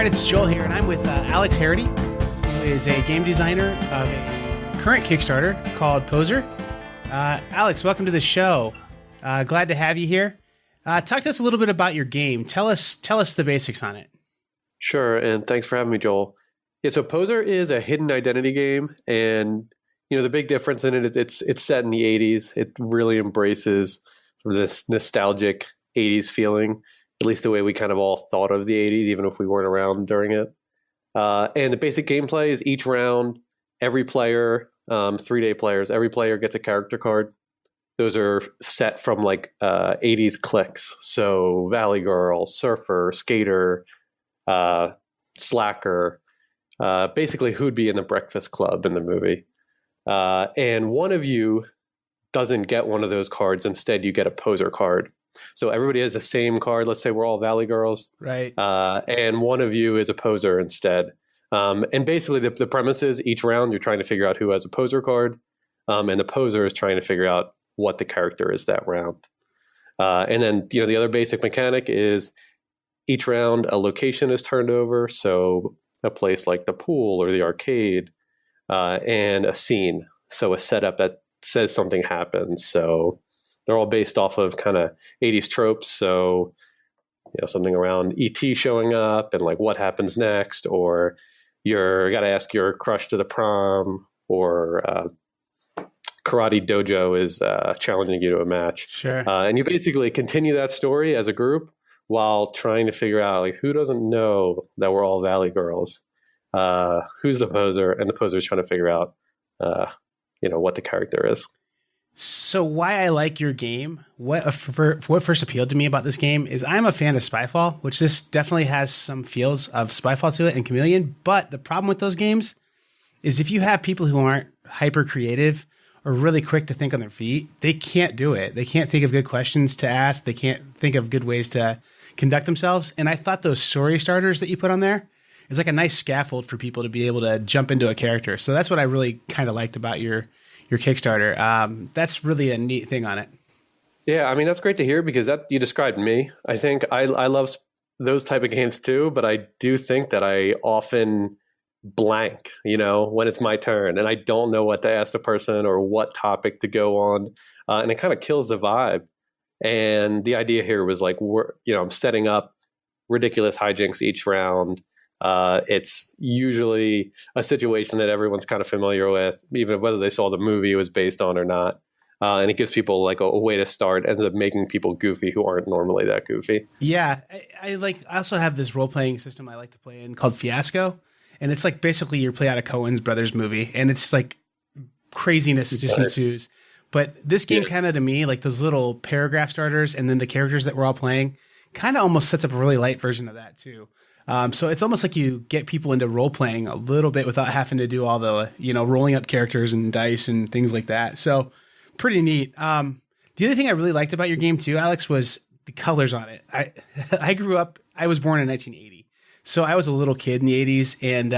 right, it's Joel here, and I'm with Alex Herrity, who is a game designer of a current Kickstarter called Poser. Alex, welcome to the show. Glad to have you here. Talk to us a little bit about your game. Tell us the basics on it. Sure, and thanks for having me, Joel. Yeah, so Poser is a hidden identity game, and the big difference in it, it's set in the 80s. It really embraces this nostalgic 80s feeling, at least the way we kind of all thought of the 80s, even if we weren't around during it. And the basic gameplay is each round, every player, 3-day players, every player gets a character card. Those are set from 80s clicks. So Valley Girl, Surfer, Skater, Slacker, basically who'd be in the Breakfast Club in the movie. And one of you doesn't get one of those cards. Instead, you get a Poser card. So everybody has the same card. Let's say we're all Valley Girls. Right. And one of you is a Poser instead. And basically the premise is each round you're trying to figure out who has a Poser card. And the Poser is trying to figure out what the character is that round. And then, the other basic mechanic is each round a location is turned over. So a place like the pool or the arcade, and a scene. So a setup that says something happens. So they're all based off of kind of 80s tropes. So, something around E.T. showing up and what happens next, or you're got to ask your crush to the prom, or Karate Dojo is challenging you to a match. Sure. And you basically continue that story as a group while trying to figure out who doesn't know that we're all Valley Girls, who's the Poser, and the Poser is trying to figure out, what the character is. So why I like your game, what first appealed to me about this game is I'm a fan of Spyfall, which this definitely has some feels of Spyfall to it and Chameleon. But the problem with those games is if you have people who aren't hyper creative or really quick to think on their feet, they can't do it. They can't think of good questions to ask. They can't think of good ways to conduct themselves. And I thought those story starters that you put on there is like a nice scaffold for people to be able to jump into a character. So that's what I really kind of liked about your Kickstarter. That's really a neat thing on it. Yeah, I mean, that's great to hear because that you described me. I think I love those type of games too, but I do think that I often blank, when it's my turn and I don't know what to ask the person or what topic to go on. And it kind of kills the vibe. And the idea here was I'm setting up ridiculous hijinks each round. It's usually a situation that everyone's kind of familiar with, even whether they saw the movie it was based on or not. And it gives people a way to start, ends up making people goofy who aren't normally that goofy. Yeah. I also have this role-playing system I like to play in called Fiasco. And it's basically you play out a Coen's Brothers movie. And it's craziness just ensues. But this game kind of, to me, those little paragraph starters and then the characters that we're all playing kind of almost sets up a really light version of that too. So it's almost like you get people into role playing a little bit without having to do all the, rolling up characters and dice and things like that. So pretty neat. The other thing I really liked about your game too, Alex, was the colors on it. I was born in 1980. So I was a little kid in the 80s and,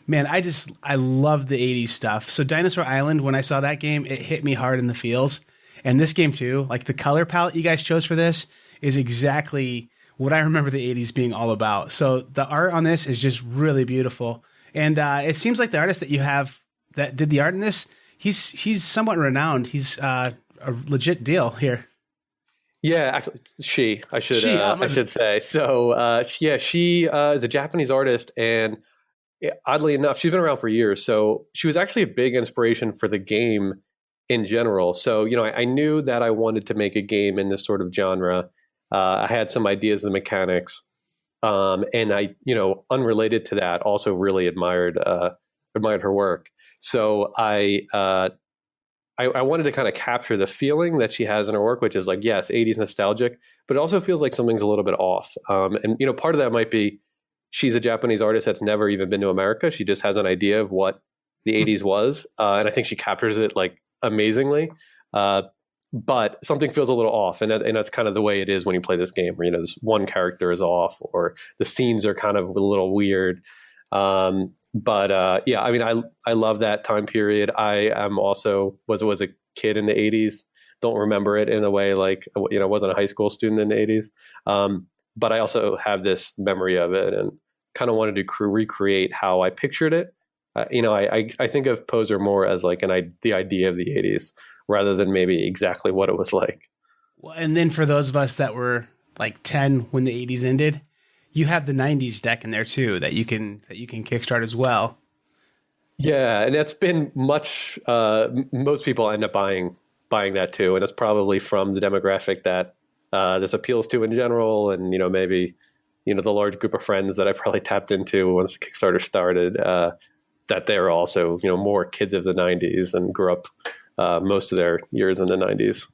man, I love the 80s stuff. So Dinosaur Island, when I saw that game, it hit me hard in the feels. And this game too, the color palette you guys chose for this is exactly what I remember the 80s being all about. So the art on this is just really beautiful. And it seems like the artist that you have that did the art in this, he's somewhat renowned. He's a legit deal here. Yeah, actually, I should say. So, she is a Japanese artist, and oddly enough, she's been around for years. So she was actually a big inspiration for the game in general. So, I knew that I wanted to make a game in this sort of genre. I had some ideas of the mechanics, and I, unrelated to that, also really admired her work. So I wanted to kind of capture the feeling that she has in her work, which is yes, 80s nostalgic, but it also feels like something's a little bit off. And part of that might be she's a Japanese artist that's never even been to America. She just has an idea of what the 80s was, and I think she captures it amazingly. But something feels a little off, and that's kind of the way it is when you play this game, where this one character is off, or the scenes are kind of a little weird. Yeah, I mean, I love that time period. I am also was a kid in the 80s. Don't remember it in a way wasn't a high school student in the 80s. But I also have this memory of it and kind of wanted to recreate how I pictured it. I think of Poser more as like the idea of the 80s rather than maybe exactly what it was like. Well, and then for those of us that were like 10 when the 80s ended, you have the 90s deck in there too that you can kickstart as well. Yeah, and that's been much. Most people end up buying that too, and it's probably from the demographic that this appeals to in general, and maybe the large group of friends that I probably tapped into once the Kickstarter started. That they're also more kids of the 90s and grew up most of their years in the 90s.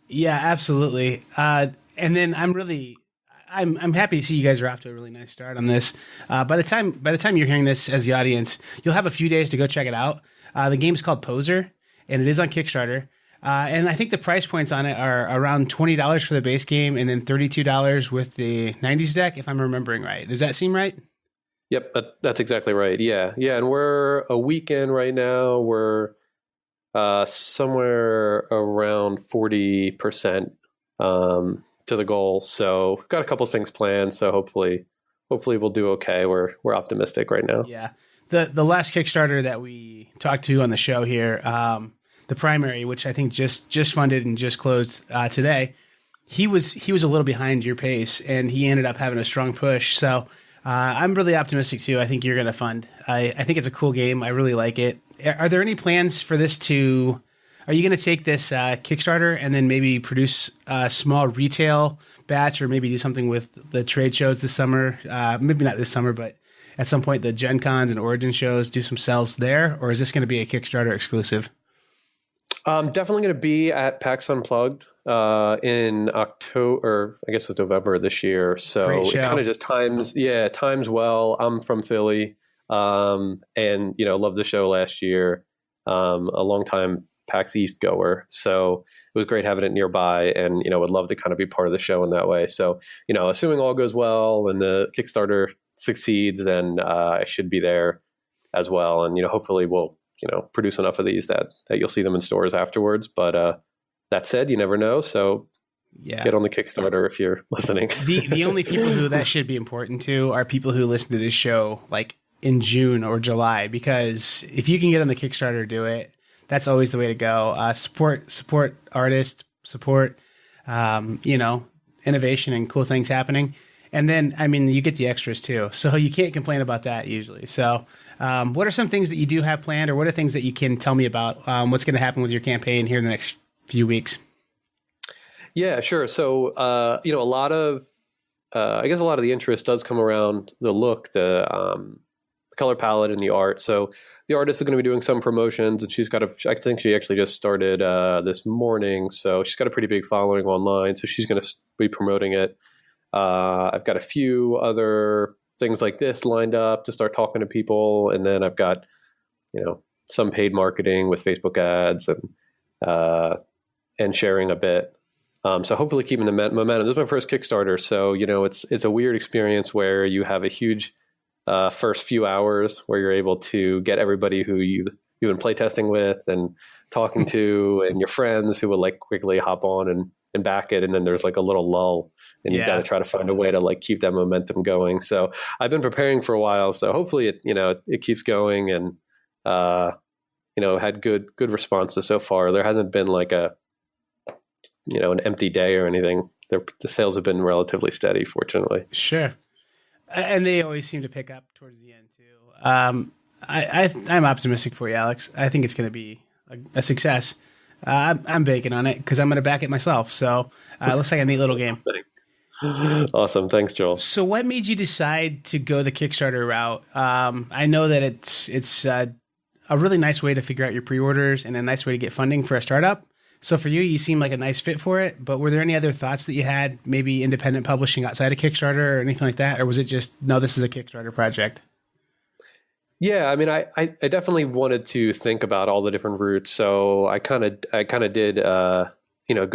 Yeah, absolutely. And then I'm happy to see you guys are off to a really nice start on this. By the time you're hearing this as the audience, you'll have a few days to go check it out. The game is called Poser, and it is on Kickstarter. And I think the price points on it are around $20 for the base game, and then $32 with the 90s deck, if I'm remembering right. Does that seem right? Yep, that's exactly right. Yeah, and we're a week in right now. We're somewhere around 40% to the goal. So we've got a couple things planned. So hopefully we'll do okay. We're optimistic right now. Yeah. The last Kickstarter that we talked to on the show here, the primary, which I think just funded and just closed today, he was a little behind your pace, and he ended up having a strong push. So I'm really optimistic too. I think you're going to fund. I think it's a cool game. I really like it. Are there any plans for this to? Are you going to take this Kickstarter and then maybe produce a small retail batch, or maybe do something with the trade shows this summer? Maybe not this summer, but at some point the Gen Cons and Origin shows, do some sales there, or is this going to be a Kickstarter exclusive? Definitely going to be at PAX Unplugged in October, or I guess it's November this year. So it kind of just times well. I'm from Philly, and loved the show last year. A long time PAX East goer, so it was great having it nearby, and would love to kind of be part of the show in that way. So assuming all goes well and the Kickstarter succeeds, then I should be there as well, and hopefully we'll produce enough of these that you'll see them in stores afterwards. But that said, you never know. So get on the Kickstarter if you're listening. The only people who that should be important to are people who listen to this show like in June or July, because if you can get on the Kickstarter, do it. That's always the way to go. Support artists, support innovation and cool things happening. And then, you get the extras too. So you can't complain about that usually. So what are some things that you do have planned, or what are things that you can tell me about what's going to happen with your campaign here in the next few weeks? Yeah, sure. So, a lot of the interest does come around the look, the color palette and the art. So the artist is going to be doing some promotions, and I think she actually just started this morning. So she's got a pretty big following online. So she's going to be promoting it. I've got a few other things like this lined up to start talking to people. And then I've got, some paid marketing with Facebook ads and sharing a bit. So hopefully keeping the momentum. This is my first Kickstarter. So, it's a weird experience where you have a huge first few hours where you're able to get everybody who you've been playtesting with and talking to, and your friends who will like quickly hop on and back it. And then there's like a little lull, and you've got to try to find a way to like keep that momentum going. So I've been preparing for a while. So hopefully it keeps going, and, had good responses so far. There hasn't been like an empty day or anything. The sales have been relatively steady, fortunately. Sure. And they always seem to pick up towards the end too. I'm optimistic for you, Alex. I think it's going to be a success. I'm banking on it because I'm going to back it myself. So it looks like a neat little game. Awesome. Thanks, Joel. So what made you decide to go the Kickstarter route? I know that it's a really nice way to figure out your pre-orders and a nice way to get funding for a startup. So for you seem like a nice fit for it, but were there any other thoughts that you had, maybe independent publishing outside of Kickstarter or anything like that? Or was it just, no, this is a Kickstarter project? Yeah, I definitely wanted to think about all the different routes. So I kind of did, go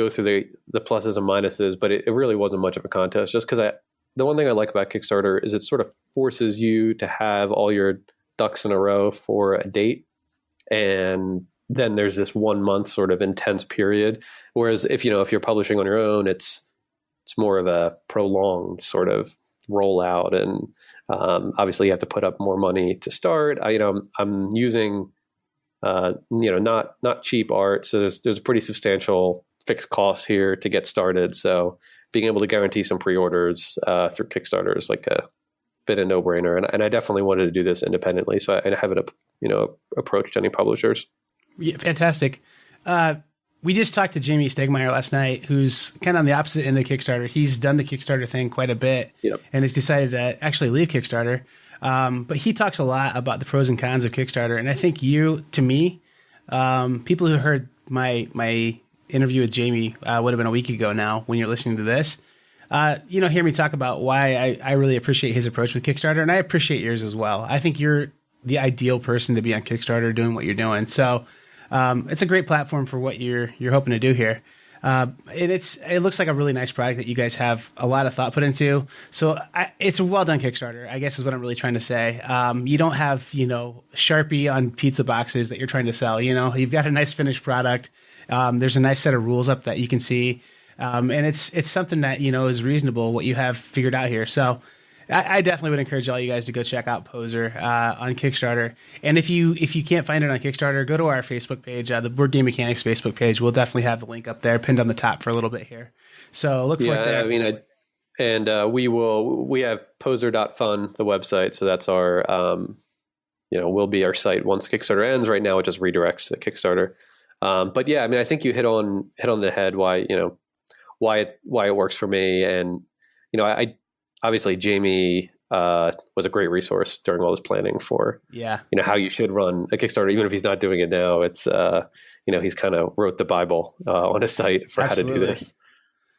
through the pluses and minuses, but it really wasn't much of a contest, just because the one thing I like about Kickstarter is it sort of forces you to have all your ducks in a row for a date. And then there's this 1 month sort of intense period. Whereas if you're publishing on your own, it's more of a prolonged sort of roll out, and obviously you have to put up more money to start. I'm using not cheap art, so there's a pretty substantial fixed cost here to get started. So being able to guarantee some pre-orders through Kickstarter is like a bit a no-brainer, and I definitely wanted to do this independently, so I haven't approached any publishers. Yeah, fantastic. We just talked to Jamie Stegmeyer last night, who's kind of on the opposite end of Kickstarter. He's done the Kickstarter thing quite a bit, and has decided to actually leave Kickstarter. But he talks a lot about the pros and cons of Kickstarter, and I think people who heard my interview with Jamie would have been a week ago now when you're listening to this. Hear me talk about why I really appreciate his approach with Kickstarter, and I appreciate yours as well. I think you're the ideal person to be on Kickstarter doing what you're doing. So it's a great platform for what you're hoping to do here. And it looks like a really nice product that you guys have a lot of thought put into. So it's a well done Kickstarter, I guess is what I'm really trying to say. You don't have, Sharpie on pizza boxes that you're trying to sell. You've got a nice finished product. There's a nice set of rules up that you can see. And it's something that, is reasonable, what you have figured out here. So I definitely would encourage all you guys to go check out Poser on Kickstarter. And if you can't find it on Kickstarter, go to our Facebook page, the Board Game Mechanics Facebook page. We'll definitely have the link up there, pinned on the top for a little bit here. So look for it there. We have poser.fun, the website. So that's our, will be our site once Kickstarter ends. Right now, it just redirects to the Kickstarter. But yeah, I think you hit on the head why it works for me. And, I obviously Jamie was a great resource during all this planning for, how you should run a Kickstarter, even if he's not doing it now. It's, he's kind of wrote the Bible on his site for Absolutely. How to do this.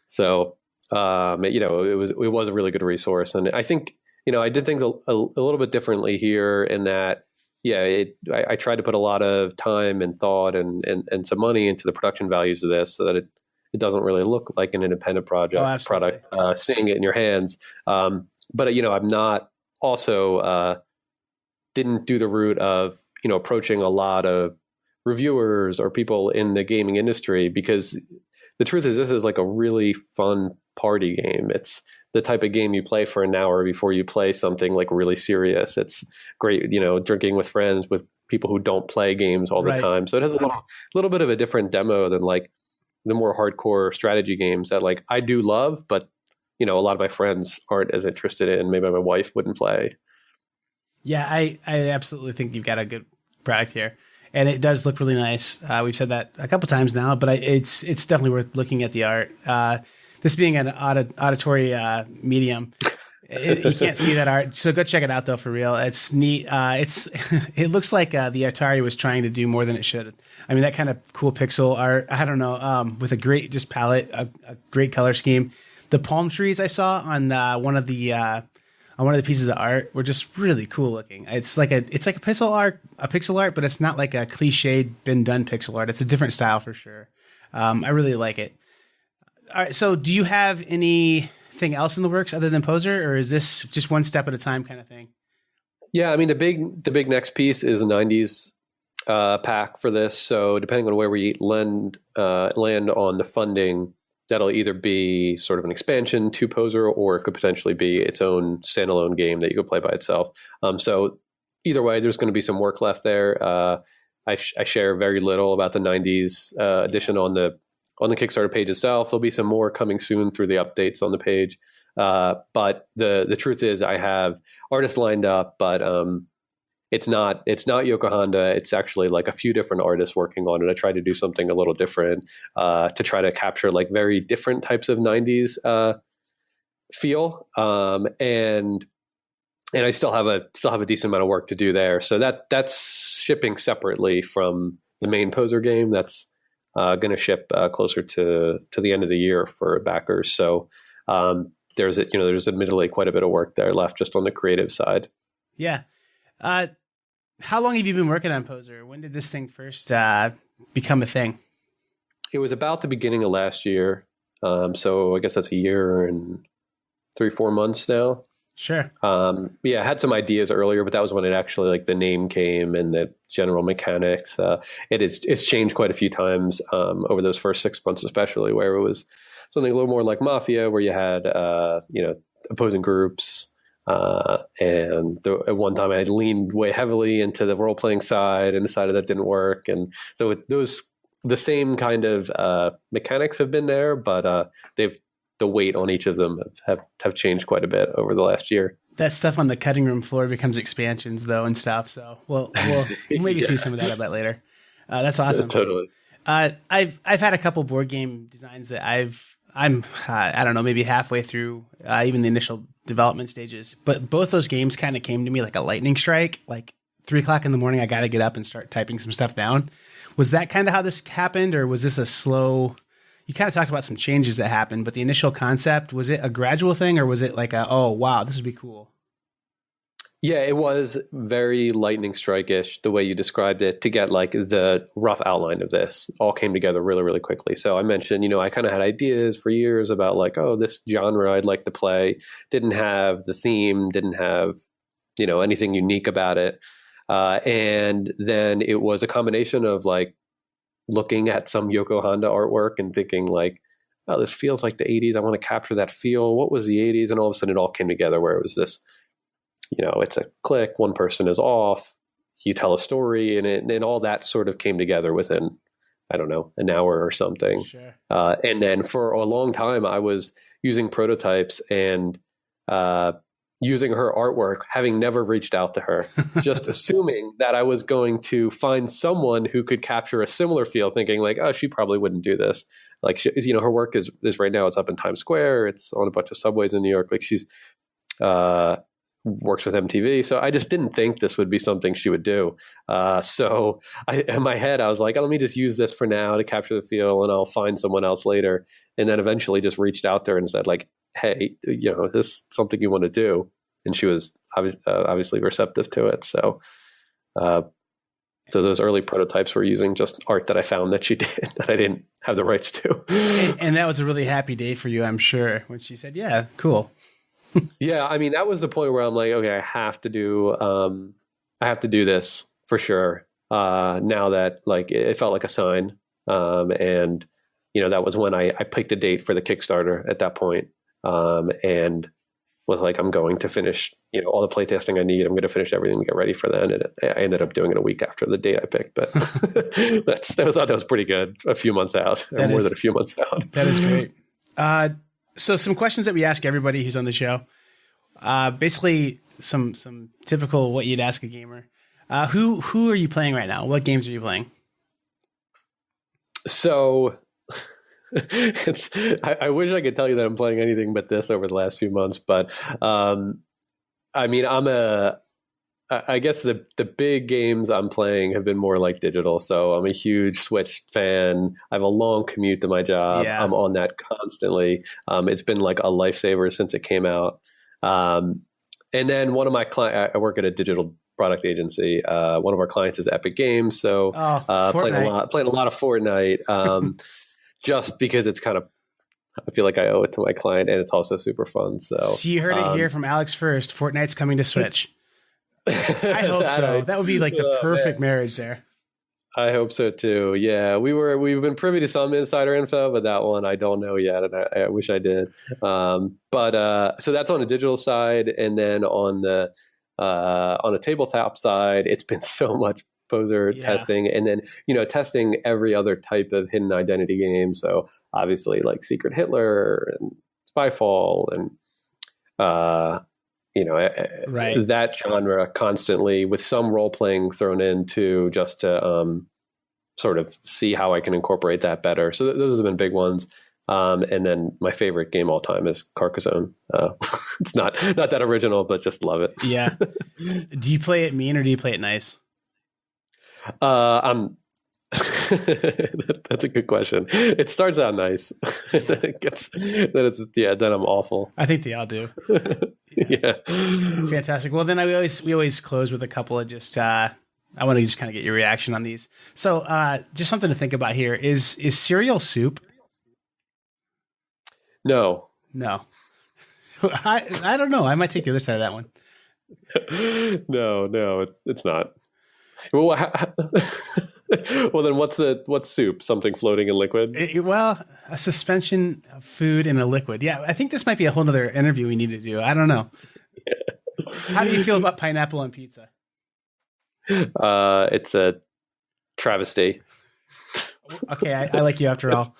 So, it was a really good resource. And I think, I did things a little bit differently here in that, I tried to put a lot of time and thought and some money into the production values of this so that it doesn't really look like an independent product, seeing it in your hands. But, I'm not also didn't do the route of, approaching a lot of reviewers or people in the gaming industry, because the truth is this is like a really fun party game. It's the type of game you play for an hour before you play something like really serious. It's great, drinking with friends, with people who don't play games all the time. So it has a little bit of a different demo than like the more hardcore strategy games that like I do love, but a lot of my friends aren't as interested in. Maybe my wife wouldn't play. Yeah, I absolutely think you've got a good product here, and it does look really nice. We've said that a couple times now, but it's definitely worth looking at the art. This being an auditory medium, you can't see that art, so go check it out though, for real. It's neat. It looks like the Atari was trying to do more than it should. That kind of cool pixel art, I don't know, with a great just palette, a great color scheme. The palm trees I saw on one of the pieces of art were just really cool looking. It's like a pixel art, but it's not like a cliched been done pixel art. It's a different style for sure. I really like it. All right, so do you have anything else in the works other than Poser, or is this just one step at a time kind of thing? Yeah, the big next piece is a 90s pack for this. So depending on where we land on the funding, that'll either be sort of an expansion to Poser, or it could potentially be its own standalone game that you could play by itself. So either way, there's going to be some work left there. I share very little about the 90s edition on the Kickstarter page itself. There'll be some more coming soon through the updates on the page. But the truth is I have artists lined up, but it's not Yoko Honda. It's actually like a few different artists working on it. I tried to do something a little different to try to capture like very different types of 90s feel. And I still have a decent amount of work to do there. So that's shipping separately from the main Poser game. That's going to ship closer to the end of the year for backers. So there's admittedly quite a bit of work there left just on the creative side. Yeah. How long have you been working on Poser? When did this thing first become a thing? It was about the beginning of last year. So I guess that's a year and 3-4 months now. Sure. I had some ideas earlier, but that was when it actually like the name came and the general mechanics. It's changed quite a few times over those first 6 months, especially where it was something a little more like Mafia, where you had opposing groups. And at one time I had leaned way heavily into the role playing side and decided that didn't work. And so the same kind of mechanics have been there, but the weight on each of them have changed quite a bit over the last year. That stuff on the cutting room floor becomes expansions though and stuff. So we'll maybe see some of that a bit later. That's awesome. Totally. I've had a couple board game designs that I'm I don't know, maybe halfway through even the initial development stages, but both those games kind of came to me like a lightning strike. Like 3:00 in the morning, I got to get up and start typing some stuff down. Was that kind of how this happened, or was this a slow? You kind of talked about some changes that happened, but the initial concept, was it a gradual thing, or was it like oh wow, this would be cool? Yeah, it was very lightning strike-ish, the way you described it, to get like the rough outline of this. All came together really, really quickly. So I mentioned, I kind of had ideas for years about like, oh, this genre I'd like to play. Didn't have the theme, didn't have, anything unique about it. And then it was a combination of like looking at some Yoko Honda artwork and thinking like, oh, this feels like the 80s. I want to capture that feel. What was the 80s? And all of a sudden it all came together where it was this, it's a click, one person is off, you tell a story, and all that sort of came together within, I don't know, an hour or something. Sure. And then for a long time, I was using prototypes and using her artwork, having never reached out to her, just assuming that I was going to find someone who could capture a similar feel, thinking like, oh, she probably wouldn't do this. Like, her work is right now, it's up in Times Square. It's on a bunch of subways in New York. Like she's, works with MTV. So I just didn't think this would be something she would do. So in my head, I was like, oh, let me just use this for now to capture the feel and I'll find someone else later. And then eventually just reached out to her and said like, hey, is this something you want to do? And she was obviously receptive to it. So those early prototypes were using just art that I found that she did that I didn't have the rights to. And that was a really happy day for you, I'm sure, when she said, yeah, cool. Yeah, I mean, that was the point where I'm like, okay, I have to do this for sure. Now that like it felt like a sign, and that was when I picked a date for the Kickstarter at that point, and was like, I'm going to finish all the playtesting I need. I'm going to finish everything to get ready for then. And I ended up doing it a week after the date I picked, but I thought that was pretty good. A few months out, or more than a few months out. That is great. So some questions that we ask everybody who's on the show, basically some typical what you'd ask a gamer. Who are you playing right now? What games are you playing? So I wish I could tell you that I'm playing anything but this over the last few months, but I mean, I guess the big games I'm playing have been more like digital. So I'm a huge Switch fan. I have a long commute to my job. Yeah. I'm on that constantly. It's been like a lifesaver since it came out. And then one of my clients, I work at a digital product agency. One of our clients is Epic Games. So playing a lot of Fortnite, just because it's kind of, I feel like I owe it to my client, and it's also super fun. So you heard it here from Alex first. Fortnite's coming to Switch. I hope so. That would be like the perfect marriage there. I hope so too. Yeah, we've been privy to some insider info, but that one I don't know yet, and I wish I did. But so that's on the digital side, and then on the tabletop side, it's been so much poser testing, and then testing every other type of hidden identity game. So obviously, like Secret Hitler and Spyfall and right. That genre constantly, with some role playing thrown in too, just to sort of see how I can incorporate that better. So those have been big ones. And then my favorite game all time is Carcassonne. It's not that original, but just love it. Yeah. Do you play it mean or do you play it nice? That's a good question. It starts out nice. Then I'm awful. I think they all do. Yeah. Fantastic. Well, then we always close with a couple of just, I want to just kind of get your reaction on these. So, just something to think about here is cereal soup? No. I don't know. I might take the other side of that one. No, it's not. Well, Well, then what's soup? Something floating in liquid? Well, a suspension of food in a liquid. Yeah, I think this might be a whole nother interview we need to do. I don't know. Yeah. How do you feel about pineapple on pizza? It's a travesty. Okay, I like you after all.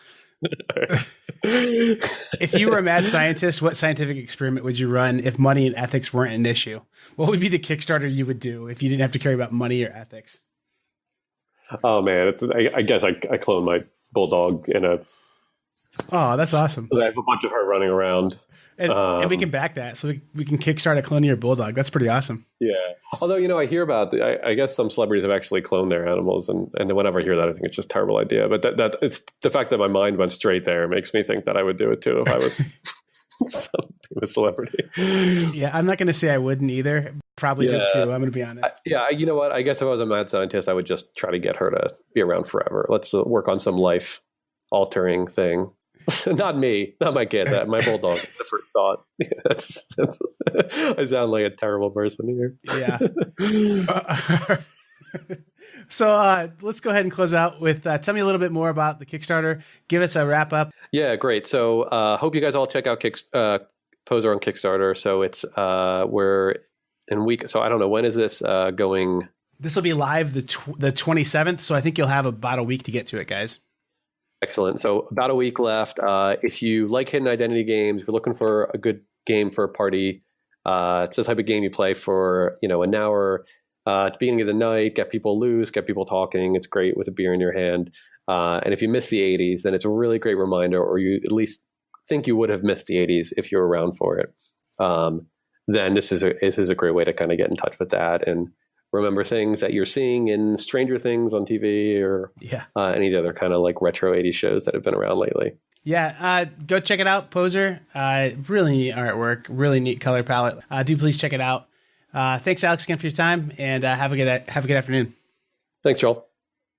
If you were a mad scientist, what scientific experiment would you run if money and ethics weren't an issue? What would be the Kickstarter you would do if you didn't have to care about money or ethics? Oh man, I guess I clone my bulldog in a. Oh, that's awesome! I have a bunch of her running around, and we can back that. So we can kickstart a clone of your bulldog. That's pretty awesome. Yeah. Although I hear about I guess some celebrities have actually cloned their animals, and whenever I hear that, I think it's just a terrible idea. But that it's the fact that my mind went straight there makes me think that I would do it too if I was some famous celebrity. Yeah, I'm not going to say I wouldn't either. Probably do it too. I'm going to be honest. You know what? I guess if I was a mad scientist, I would just try to get her to be around forever. Let's work on some life altering thing. Not me, not my kid. My bulldog. The first thought. That's I sound like a terrible person here. Yeah. So let's go ahead and close out with tell me a little bit more about the Kickstarter. Give us a wrap up. Yeah, great. So hope you guys all check out Poser on Kickstarter. So it's we're in week. So I don't know, when is this going? This will be live the 27th. So I think you'll have about a week to get to it, guys. Excellent. So about a week left. If you like hidden identity games, if you're looking for a good game for a party, it's the type of game you play for, an hour at the beginning of the night, get people loose, get people talking. It's great with a beer in your hand. And if you miss the 80s, then it's a really great reminder, or you at least think you would have missed the 80s if you're around for it. Then this is a great way to kind of get in touch with that and remember things that you're seeing in Stranger Things on TV or any of the other kind of like retro 80s shows that have been around lately. Yeah, go check it out, Poser. Really neat artwork, really neat color palette. Do please check it out. Thanks, Alex, again for your time, and have a good afternoon. Thanks, Joel.